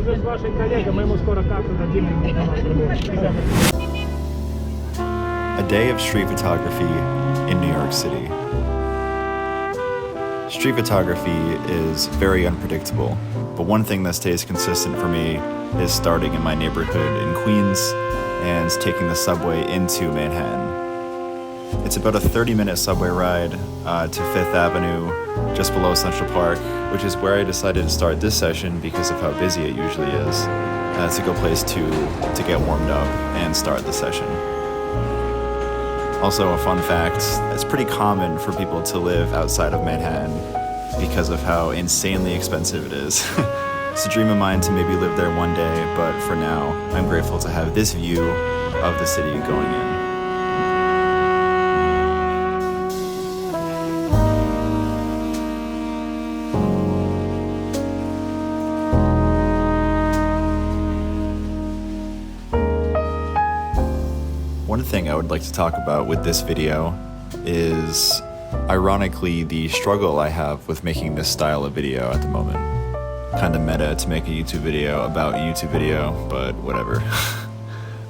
уже с вашей коллегой, мы ему скоро карту дадим. A day of street photography in New York City. Street photography is very unpredictable, but one thing that stays consistent for me is starting in my neighborhood in Queens and taking the subway into Manhattan. It's about a 30-minute subway ride to Fifth Avenue, just below Central Park, which is where I decided to start this session because of how busy it usually is. It's a good place to get warmed up and start the session. Also, a fun fact, it's pretty common for people to live outside of Manhattan because of how insanely expensive it is. It's a dream of mine to maybe live there one day, but for now, I'm grateful to have this view of the city going in. One thing I would like to talk about with this video is, ironically, the struggle I have with making this style of video at the moment. Kinda meta to make a YouTube video about a YouTube video, but whatever.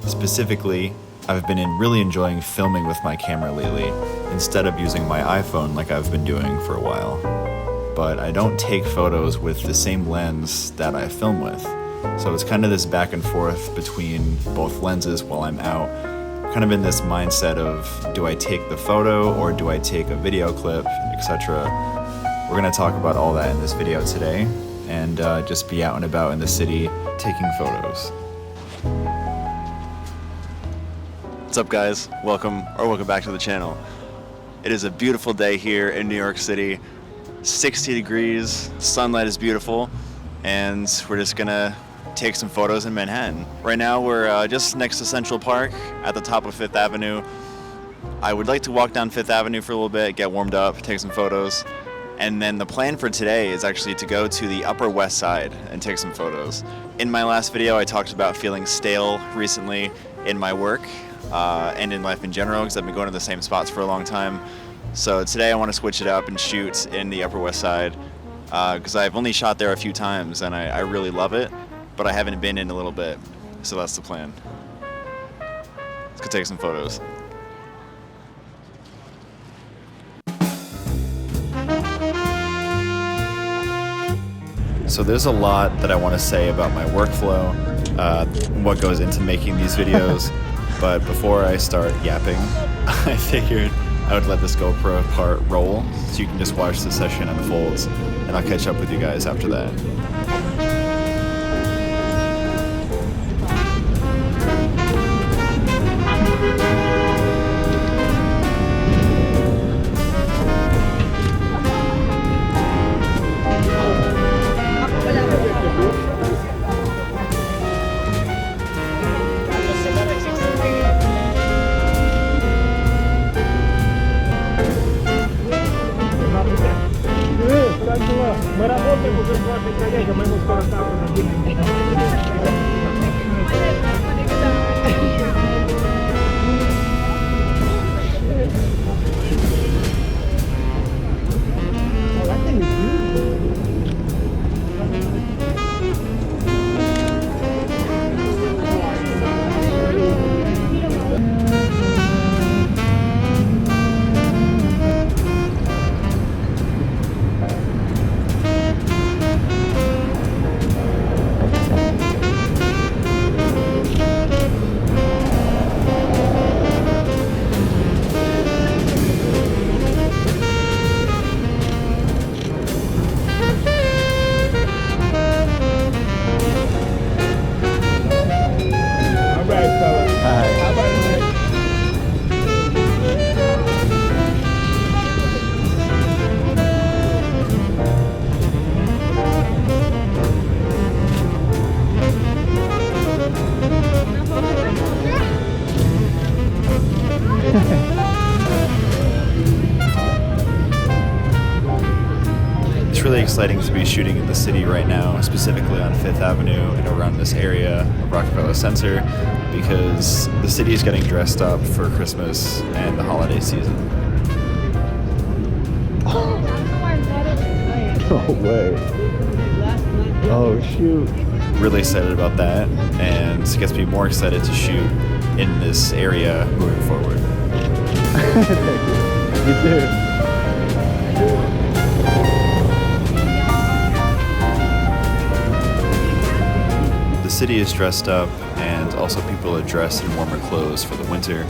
Specifically, I've been really enjoying filming with my camera lately, instead of using my iPhone like I've been doing for a while. But I don't take photos with the same lens that I film with. So it's kind of this back and forth between both lenses while I'm out. Kind of in this mindset of, do I take the photo or do I take a video clip, etc. We're gonna talk about all that in this video today and just be out and about in the city taking photos. What's up, guys? Welcome back to the channel. It is a beautiful day here in New York City. 60 degrees, sunlight is beautiful, and we're just gonna take some photos in Manhattan. Right now we're just next to Central Park at the top of Fifth Avenue. I would like to walk down Fifth Avenue for a little bit, get warmed up, take some photos, and then the plan for today is actually to go to the Upper West Side and take some photos. In my last video I talked about feeling stale recently in my work and in life in general because I've been going to the same spots for a long time. So today I want to switch it up and shoot in the Upper West Side because I've only shot there a few times and I really love it, but I haven't been in a little bit, so that's the plan. Let's go take some photos. So there's a lot that I want to say about my workflow, what goes into making these videos, but before I start yapping, I figured I would let this GoPro part roll so you can just watch the session unfolds, and I'll catch up with you guys after that. Мы работаем уже с вашей коллегой, мы ему скоро карту дадим. It's really exciting to be shooting in the city right now, specifically on Fifth Avenue and around this area of Rockefeller Center, because the city is getting dressed up for Christmas and the holiday season. No way. Oh shoot. Really excited about that, and it gets me more excited to shoot in this area moving forward. You too. The city is dressed up, and also people are dressed in warmer clothes for the winter,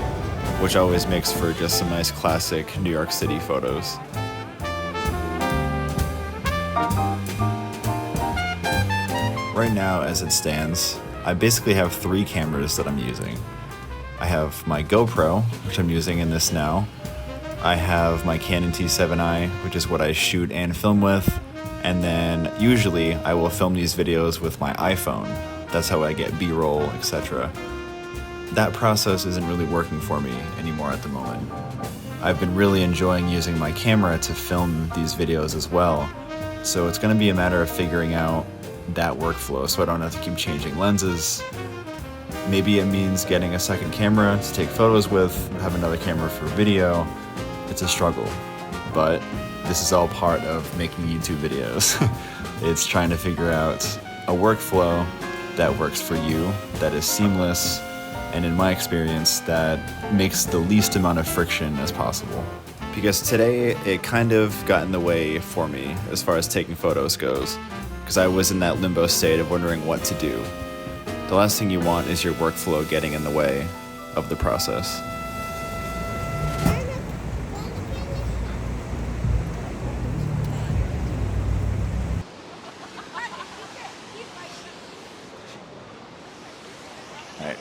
which always makes for just some nice classic New York City photos. Right now, as it stands, I basically have 3 cameras that I'm using. I have my GoPro, which I'm using in this now. I have my Canon T7i, which is what I shoot and film with. And then usually I will film these videos with my iPhone. That's how I get B-roll, etc. That process isn't really working for me anymore at the moment. I've been really enjoying using my camera to film these videos as well. So it's going to be a matter of figuring out that workflow so I don't have to keep changing lenses. Maybe it means getting a second camera to take photos with, have another camera for video. It's a struggle, but this is all part of making YouTube videos. It's trying to figure out a workflow that works for you, that is seamless, and in my experience, that makes the least amount of friction as possible. Because today, it kind of got in the way for me as far as taking photos goes, because I was in that limbo state of wondering what to do. The last thing you want is your workflow getting in the way of the process. Alright,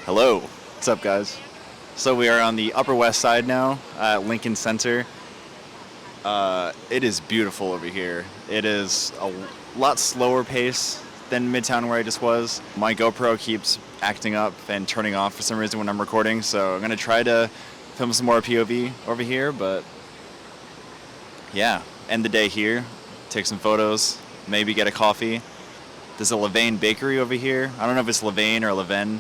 hello, what's up guys? So we are on the Upper West Side now, at Lincoln Center. It is beautiful over here. It is a lot slower pace than Midtown where I just was. My GoPro keeps acting up and turning off for some reason when I'm recording, so I'm gonna try to film some more POV over here, but yeah, end the day here, take some photos, maybe get a coffee. There's a Levain bakery over here. I don't know if it's Levain or Leven,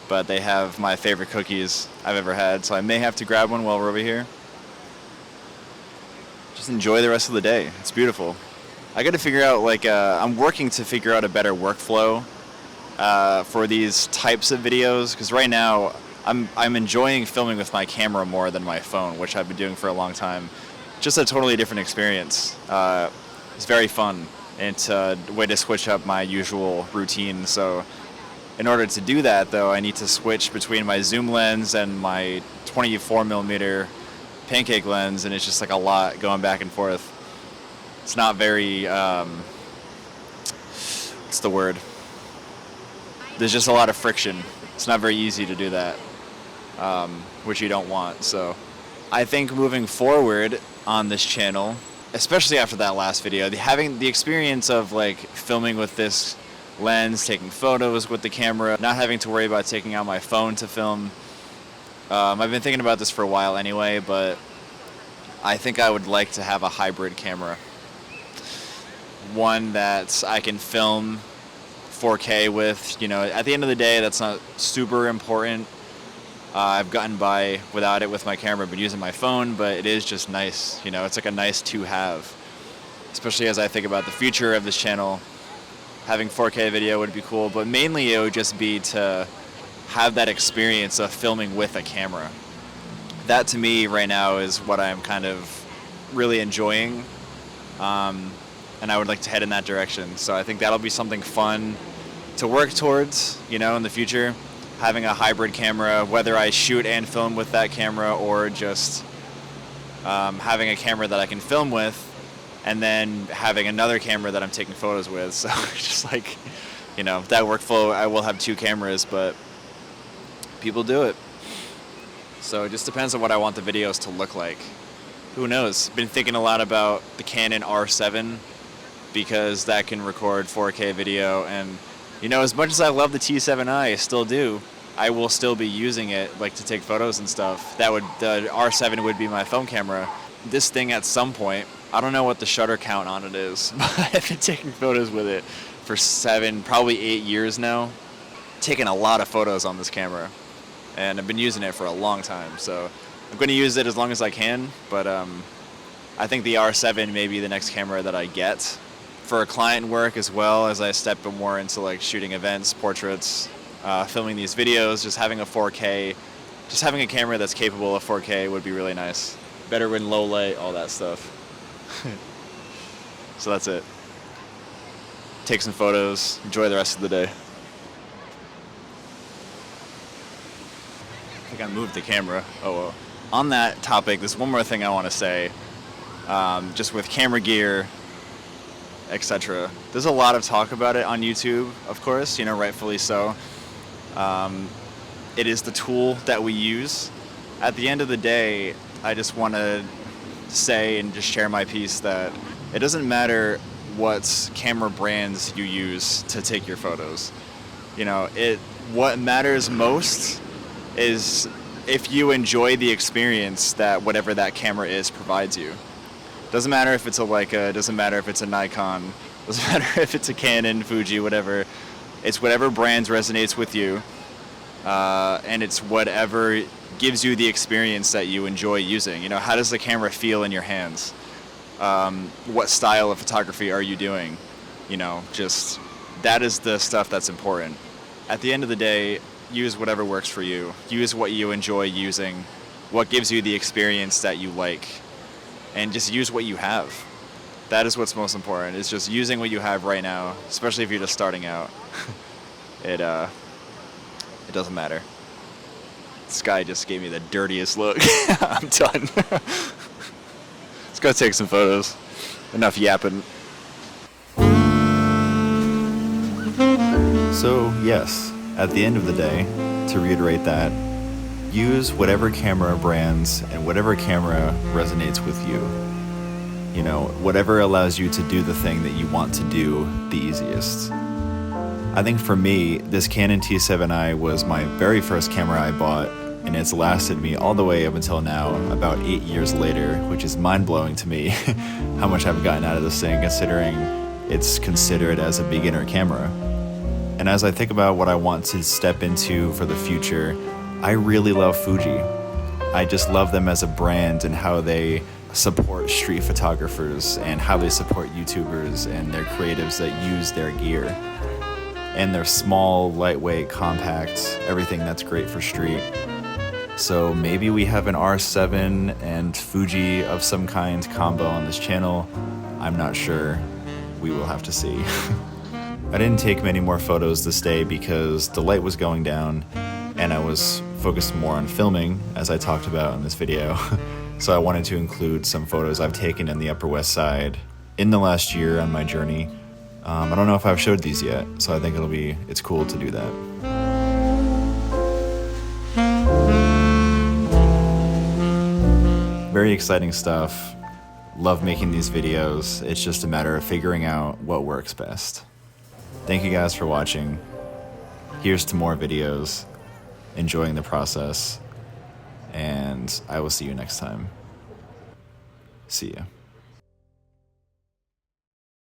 but they have my favorite cookies I've ever had, so I may have to grab one while we're over here. Just enjoy the rest of the day. It's beautiful. I got to figure out, I'm working to figure out a better workflow for these types of videos, because right now I'm enjoying filming with my camera more than my phone, which I've been doing for a long time. Just a totally different experience. It's very fun, and it's a way to switch up my usual routine. So in order to do that, though, I need to switch between my zoom lens and my 24mm pancake lens, and it's just like a lot going back and forth. It's not very, what's the word? There's just a lot of friction. It's not very easy to do that, which you don't want. So I think moving forward on this channel, especially after that last video, having the experience of filming with this lens, taking photos with the camera, not having to worry about taking out my phone to film. I've been thinking about this for a while anyway, but I think I would like to have a hybrid camera. One that I can film 4K with. At the end of the day, that's not super important. I've gotten by without it with my camera, but using my phone, but it is just nice. It's like a nice to have, especially as I think about the future of this channel. Having 4K video would be cool, but mainly it would just be to have that experience of filming with a camera. That to me right now is what I'm kind of really enjoying. And I would like to head in that direction. So I think that'll be something fun to work towards, in the future. Having a hybrid camera, whether I shoot and film with that camera or just having a camera that I can film with, and then having another camera that I'm taking photos with. So just that workflow, I will have 2 cameras, but people do it. So it just depends on what I want the videos to look like. Who knows? Been thinking a lot about the Canon R7, because that can record 4K video, and as much as I love the T7i, I still do, I will still be using it to take photos and stuff. The R7 would be my phone camera. This thing at some point, I don't know what the shutter count on it is, but I've been taking photos with it for 7, probably 8 years now. Taking a lot of photos on this camera, and I've been using it for a long time, so I'm going to use it as long as I can, but I think the R7 may be the next camera that I get. for client work as well, as I step more into like shooting events, portraits, filming these videos, just having a 4K, just having a camera that's capable of 4K would be really nice. Better in low light, all that stuff. So that's it. Take some photos, enjoy the rest of the day. I think I moved the camera. Oh well. On that topic, there's one more thing I want to say. Just with camera gear, etc. There's a lot of talk about it on YouTube, of course, you know, rightfully so. It is the tool that we use. At the end of the day, I just want to say and just share my piece that it doesn't matter what camera brands you use to take your photos. You know, what matters most is if you enjoy the experience that whatever that camera is provides you. Doesn't matter if it's a Leica, doesn't matter if it's a Nikon, doesn't matter if it's a Canon, Fuji, whatever. It's whatever brands resonates with you, and it's whatever gives you the experience that you enjoy using. You know, how does the camera feel in your hands? What style of photography are you doing? You know, just that is the stuff that's important. At the end of the day, use whatever works for you. Use what you enjoy using, what gives you the experience that you like, and just use what you have. That is what's most important, is just using what you have right now, especially if you're just starting out. It doesn't matter. This guy just gave me the dirtiest look. I'm done. Let's go take some photos. Enough yapping. So, yes, at the end of the day, to reiterate that, use whatever camera brands and whatever camera resonates with you. You know, whatever allows you to do the thing that you want to do the easiest. I think for me, this Canon T7i was my very first camera I bought, and it's lasted me all the way up until now, about 8 years later, which is mind-blowing to me how much I've gotten out of this thing, considering it's considered as a beginner camera. And as I think about what I want to step into for the future, I really love Fuji. I just love them as a brand and how they support street photographers and how they support YouTubers and their creatives that use their gear. And they're small, lightweight, compact, everything that's great for street. So maybe we have an R7 and Fuji of some kind combo on this channel. I'm not sure. We will have to see. I didn't take many more photos this day because the light was going down and I was focused more on filming, as I talked about in this video. So I wanted to include some photos I've taken in the Upper West Side in the last year on my journey. I don't know if I've showed these yet, so I think it's cool to do that. Very exciting stuff. Love making these videos. It's just a matter of figuring out what works best. Thank you guys for watching. Here's to more videos, enjoying the process, and I will see you next time. See ya.